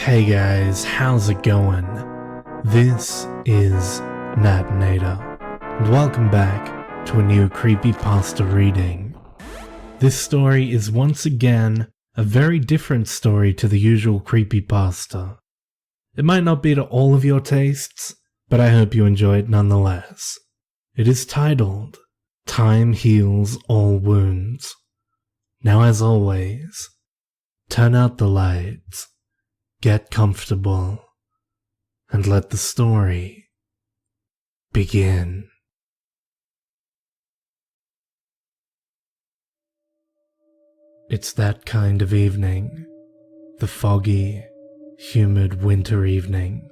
Hey guys, how's it going? This is Natnator, and welcome back to a new Creepypasta reading. This story is once again a very different story to the usual Creepypasta. It might not be to all of your tastes, but I hope you enjoy it nonetheless. It is titled, Time Heals All Wounds. Now as always, turn out the lights, get comfortable, and let the story begin. It's that kind of evening, the foggy, humid winter evening.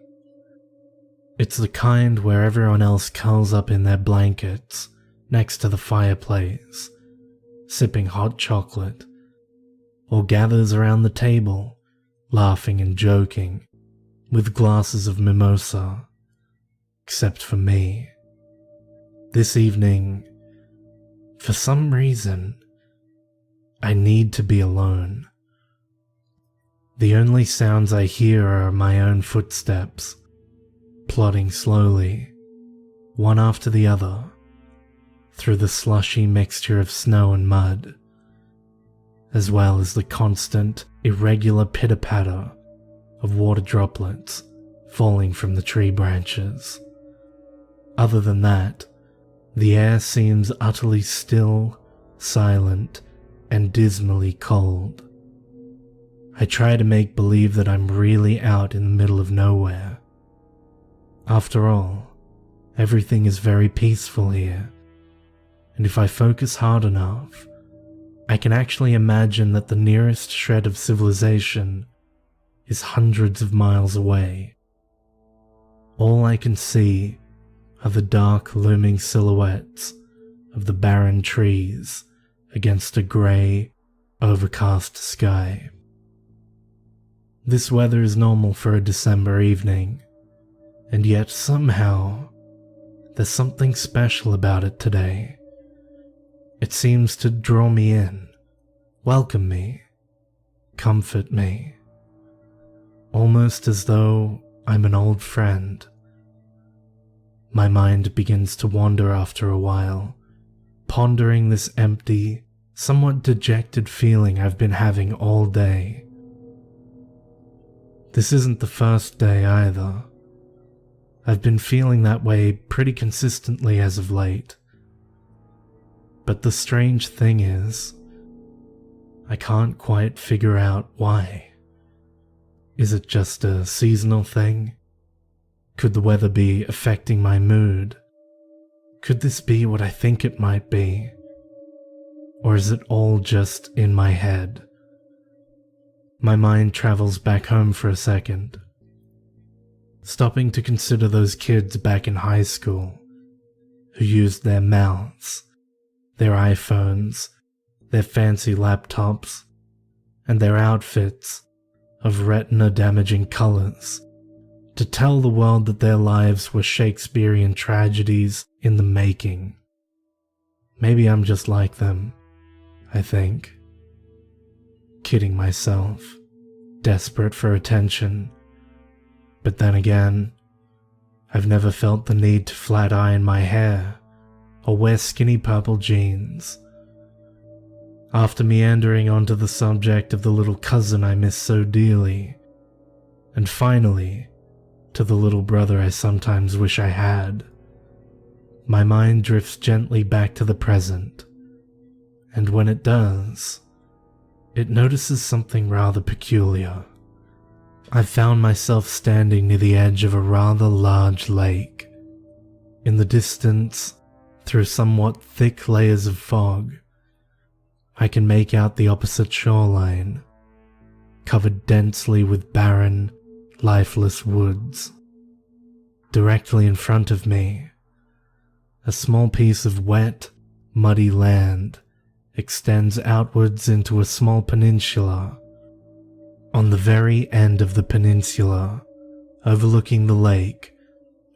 It's the kind where everyone else curls up in their blankets next to the fireplace, sipping hot chocolate, or gathers around the table, laughing and joking, with glasses of mimosa. Except for me. This evening, for some reason, I need to be alone. The only sounds I hear are my own footsteps, plodding slowly, one after the other, through the slushy mixture of snow and mud, as well as the constant, irregular pitter-patter of water droplets falling from the tree branches. Other than that, the air seems utterly still, silent, and dismally cold. I try to make believe that I'm really out in the middle of nowhere. After all, everything is very peaceful here, and if I focus hard enough, I can actually imagine that the nearest shred of civilization is hundreds of miles away. All I can see are the dark looming silhouettes of the barren trees against a grey, overcast sky. This weather is normal for a December evening, and yet somehow there's something special about it today. It seems to draw me in, welcome me, comfort me, almost as though I'm an old friend. My mind begins to wander after a while, pondering this empty, somewhat dejected feeling I've been having all day. This isn't the first day either. I've been feeling that way pretty consistently as of late. But the strange thing is, I can't quite figure out why. Is it just a seasonal thing? Could the weather be affecting my mood? Could this be what I think it might be? Or is it all just in my head? My mind travels back home for a second, stopping to consider those kids back in high school who used their mouths, their iPhones, their fancy laptops, and their outfits of retina-damaging colors to tell the world that their lives were Shakespearean tragedies in the making. Maybe I'm just like them, I think. Kidding myself, desperate for attention. But then again, I've never felt the need to flat iron my hair or wear skinny purple jeans. After meandering onto the subject of the little cousin I miss so dearly, and finally to the little brother I sometimes wish I had, my mind drifts gently back to the present, and when it does, it notices something rather peculiar. I found myself standing near the edge of a rather large lake. In the distance, through somewhat thick layers of fog, I can make out the opposite shoreline, covered densely with barren, lifeless woods. Directly in front of me, a small piece of wet, muddy land extends outwards into a small peninsula. On the very end of the peninsula, overlooking the lake,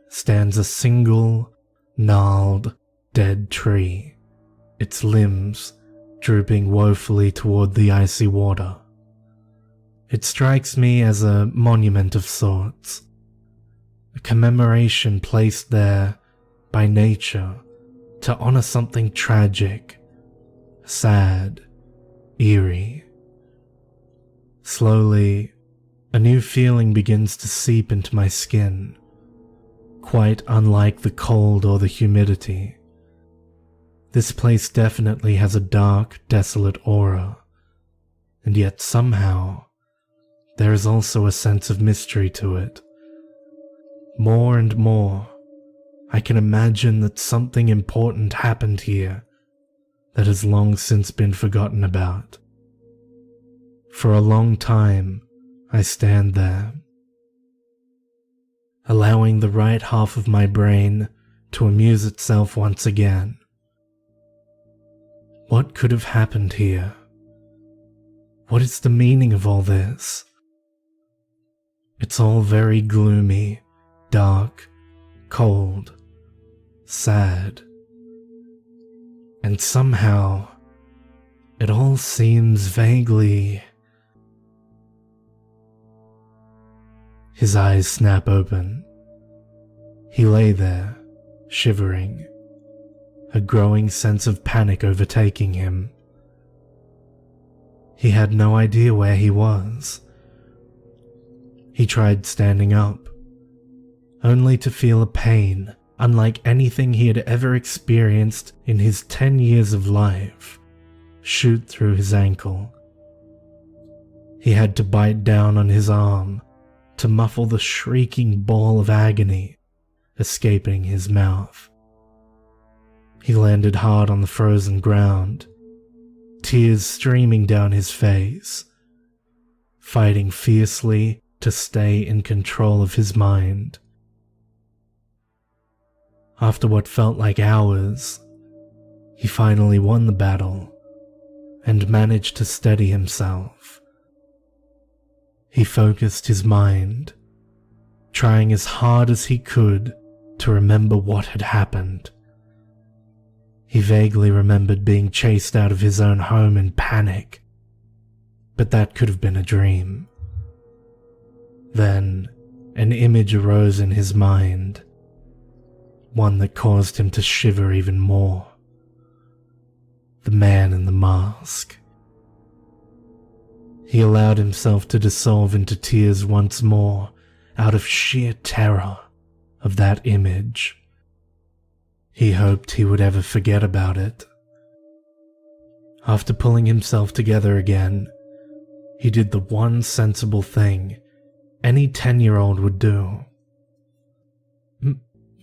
stands a single, gnarled, dead tree, its limbs drooping woefully toward the icy water. It strikes me as a monument of sorts, a commemoration placed there by nature to honor something tragic, sad, eerie. Slowly, a new feeling begins to seep into my skin, quite unlike the cold or the humidity. This place definitely has a dark, desolate aura, and yet somehow there is also a sense of mystery to it. More and more, I can imagine that something important happened here that has long since been forgotten about. For a long time, I stand there, allowing the right half of my brain to amuse itself once again. What could have happened here? What is the meaning of all this? It's all very gloomy, dark, cold, sad. And somehow, it all seems vaguely... His eyes snap open. He lay there, shivering, a growing sense of panic overtaking him. He had no idea where he was. He tried standing up, only to feel a pain unlike anything he had ever experienced in his 10 years of life shoot through his ankle. He had to bite down on his arm to muffle the shrieking bawl of agony escaping his mouth. He landed hard on the frozen ground, tears streaming down his face, fighting fiercely to stay in control of his mind. After what felt like hours, he finally won the battle and managed to steady himself. He focused his mind, trying as hard as he could to remember what had happened. He vaguely remembered being chased out of his own home in panic, but that could have been a dream. Then, an image arose in his mind, one that caused him to shiver even more. The man in the mask. He allowed himself to dissolve into tears once more out of sheer terror of that image. He hoped he would ever forget about it. After pulling himself together again, he did the one sensible thing any 10-year-old would do.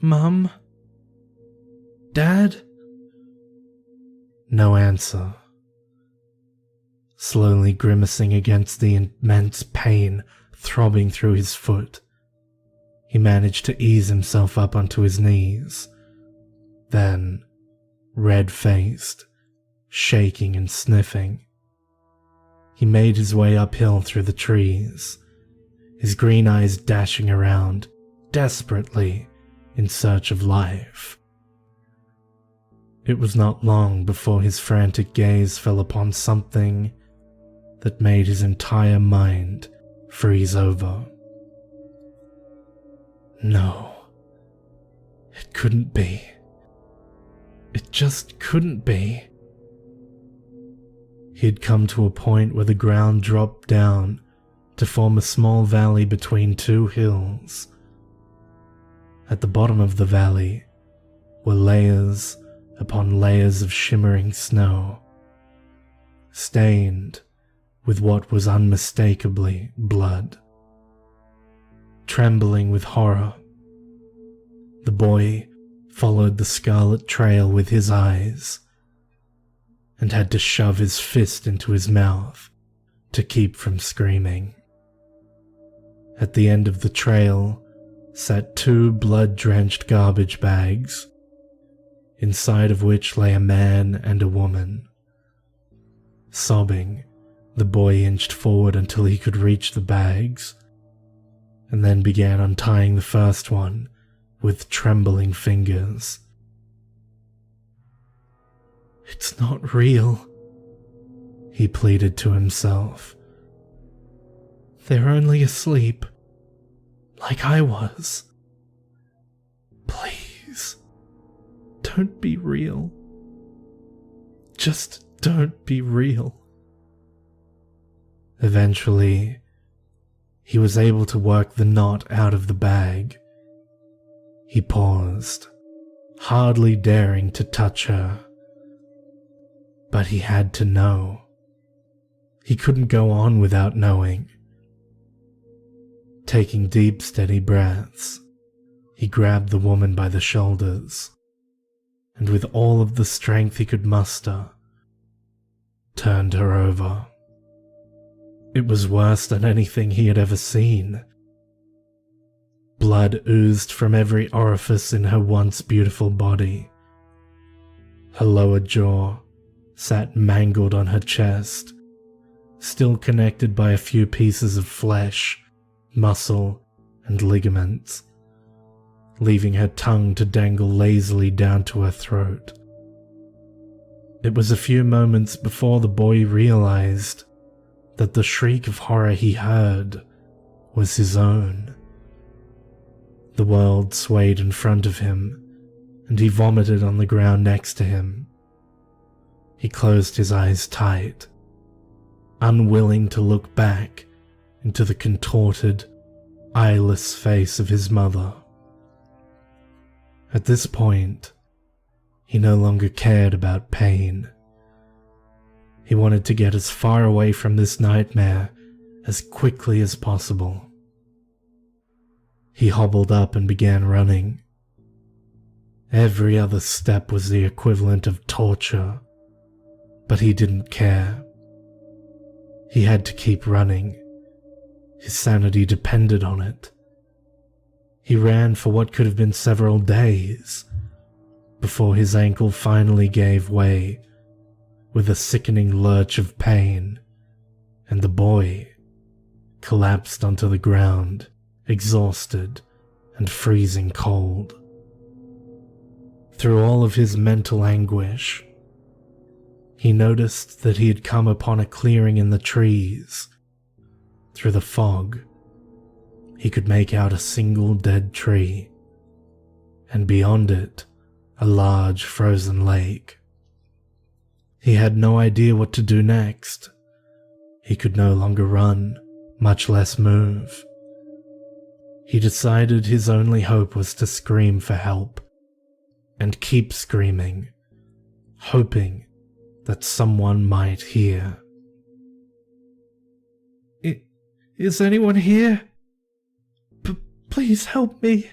Mum? Dad? No answer. Slowly grimacing against the immense pain throbbing through his foot, he managed to ease himself up onto his knees. Then, red-faced, shaking and sniffing, he made his way uphill through the trees, his green eyes dashing around desperately in search of life. It was not long before his frantic gaze fell upon something that made his entire mind freeze over. No, it couldn't be. It just couldn't be. He had come to a point where the ground dropped down to form a small valley between two hills. At the bottom of the valley were layers upon layers of shimmering snow, stained with what was unmistakably blood. Trembling with horror, the boy followed the scarlet trail with his eyes and had to shove his fist into his mouth to keep from screaming. At the end of the trail sat two blood-drenched garbage bags, inside of which lay a man and a woman. Sobbing, the boy inched forward until he could reach the bags, and then began untying the first one with trembling fingers. "It's not real," he pleaded to himself. They're only asleep, like I was. Please, don't be real. Just don't be real. Eventually, he was able to work the knot out of the bag. He paused, hardly daring to touch her. But he had to know. He couldn't go on without knowing. Taking deep, steady breaths, he grabbed the woman by the shoulders, and with all of the strength he could muster, turned her over. It was worse than anything he had ever seen. Blood oozed from every orifice in her once beautiful body. Her lower jaw sat mangled on her chest, still connected by a few pieces of flesh, muscle, and ligaments, leaving her tongue to dangle lazily down to her throat. It was a few moments before the boy realized that the shriek of horror he heard was his own. The world swayed in front of him, and he vomited on the ground next to him. He closed his eyes tight, unwilling to look back into the contorted, eyeless face of his mother. At this point, he no longer cared about pain. He wanted to get as far away from this nightmare as quickly as possible. He hobbled up and began running. Every other step was the equivalent of torture, but he didn't care. He had to keep running. His sanity depended on it. He ran for what could have been several days before his ankle finally gave way with a sickening lurch of pain, and the boy collapsed onto the ground, exhausted and freezing cold. Through all of his mental anguish, he noticed that he had come upon a clearing in the trees. Through the fog, he could make out a single dead tree, and beyond it, a large frozen lake. He had no idea what to do next. He could no longer run, much less move. He decided his only hope was to scream for help, and keep screaming, hoping that someone might hear. Is anyone here? Please help me.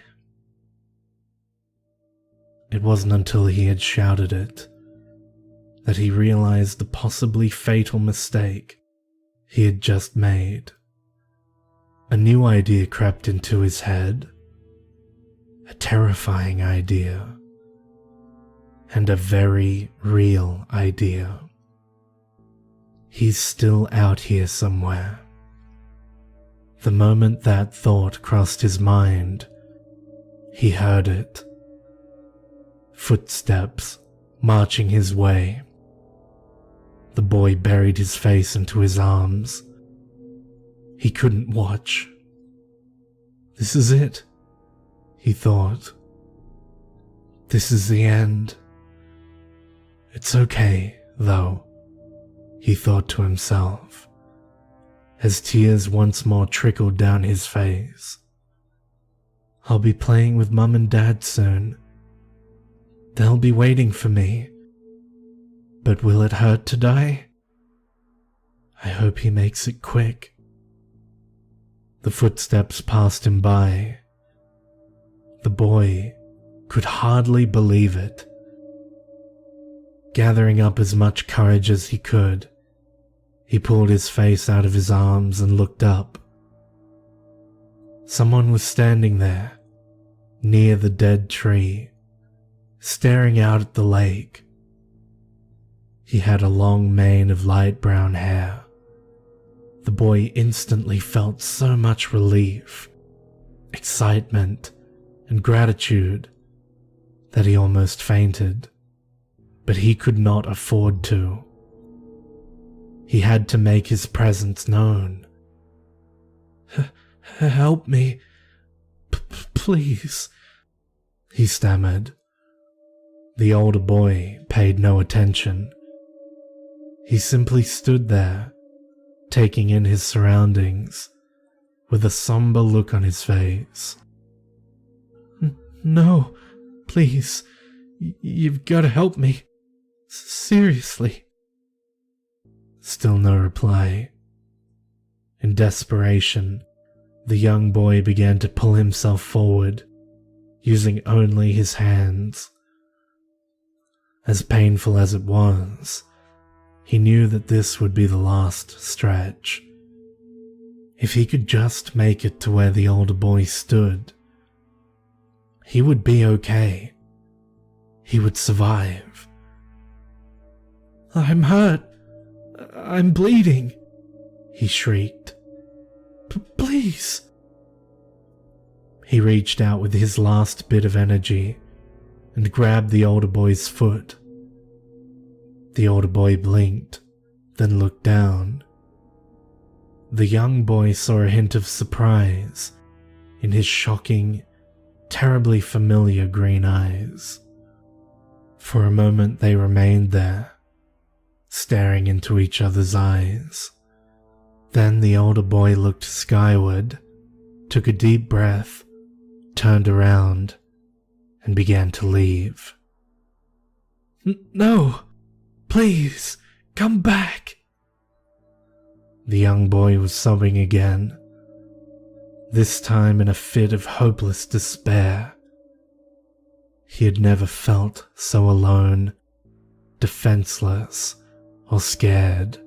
It wasn't until he had shouted it that he realized the possibly fatal mistake he had just made. A new idea crept into his head, a terrifying idea, and a very real idea. He's still out here somewhere. The moment that thought crossed his mind, he heard it. Footsteps marching his way. The boy buried his face into his arms. He couldn't watch. This is it, he thought. This is the end. It's okay, though, he thought to himself, as tears once more trickled down his face. I'll be playing with Mum and Dad soon. They'll be waiting for me. But will it hurt to die? I hope he makes it quick. The footsteps passed him by. The boy could hardly believe it. Gathering up as much courage as he could, he pulled his face out of his arms and looked up. Someone was standing there, near the dead tree, staring out at the lake. He had a long mane of light brown hair. The boy instantly felt so much relief, excitement, and gratitude that he almost fainted, but he could not afford to. He had to make his presence known. Help me. Please," he stammered. The older boy paid no attention. He simply stood there, taking in his surroundings, with a somber look on his face. "No, please, you've got to help me. Seriously." Still no reply. In desperation, the young boy began to pull himself forward, using only his hands. As painful as it was, he knew that this would be the last stretch. If he could just make it to where the older boy stood, he would be okay. He would survive. "I'm hurt. I'm bleeding," he shrieked. "Please." He reached out with his last bit of energy and grabbed the older boy's foot. The older boy blinked, then looked down. The young boy saw a hint of surprise in his shocking, terribly familiar green eyes. For a moment they remained there, staring into each other's eyes. Then the older boy looked skyward, took a deep breath, turned around, and began to leave. "No, please, come back." The young boy was sobbing again, this time in a fit of hopeless despair. He had never felt so alone, defenseless, or scared.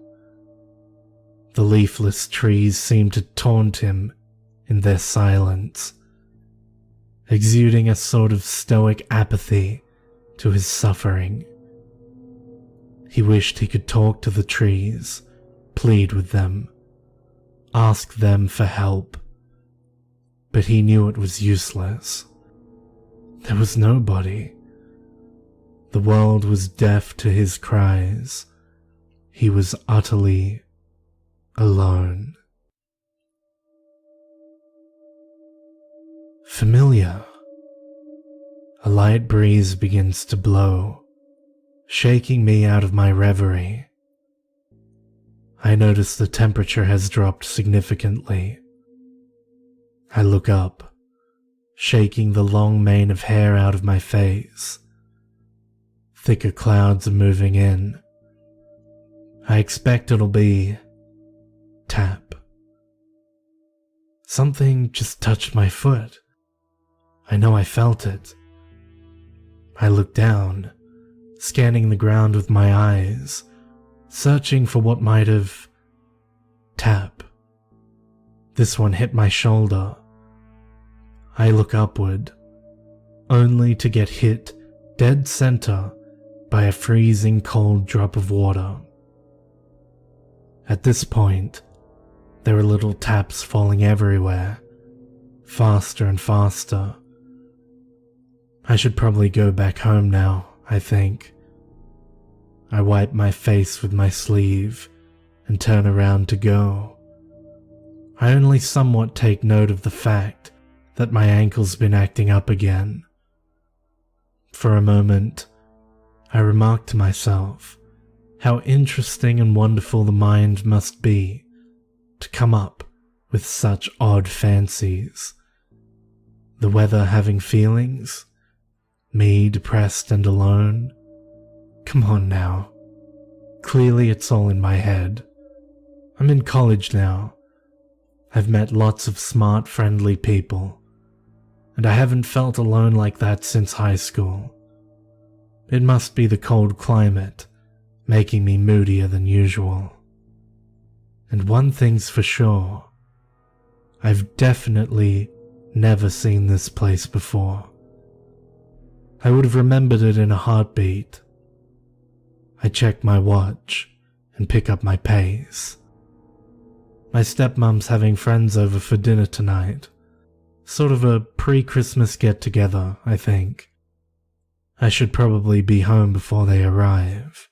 The leafless trees seemed to taunt him in their silence, exuding a sort of stoic apathy to his suffering. He wished he could talk to the trees, plead with them, ask them for help, but he knew it was useless. There was nobody. The world was deaf to his cries. He was utterly alone. Familiar. A light breeze begins to blow, shaking me out of my reverie. I notice the temperature has dropped significantly. I look up, shaking the long mane of hair out of my face. Thicker clouds are moving in. I expect it'll be tap. Something just touched my foot. I know I felt it. I look down, scanning the ground with my eyes, searching for what might have... Tap. This one hit my shoulder. I look upward, only to get hit dead center by a freezing cold drop of water. At this point, there are little taps falling everywhere, faster and faster. I should probably go back home now, I think. I wipe my face with my sleeve and turn around to go. I only somewhat take note of the fact that my ankle's been acting up again. For a moment, I remark to myself how interesting and wonderful the mind must be to come up with such odd fancies. The weather having feelings? Me depressed and alone? Come on now. Clearly it's all in my head. I'm in college now. I've met lots of smart, friendly people, and I haven't felt alone like that since high school. It must be the cold climate, making me moodier than usual. And one thing's for sure, I've definitely never seen this place before. I would have remembered it in a heartbeat. I check my watch and pick up my pace. My stepmom's having friends over for dinner tonight. Sort of a pre-Christmas get-together, I think. I should probably be home before they arrive.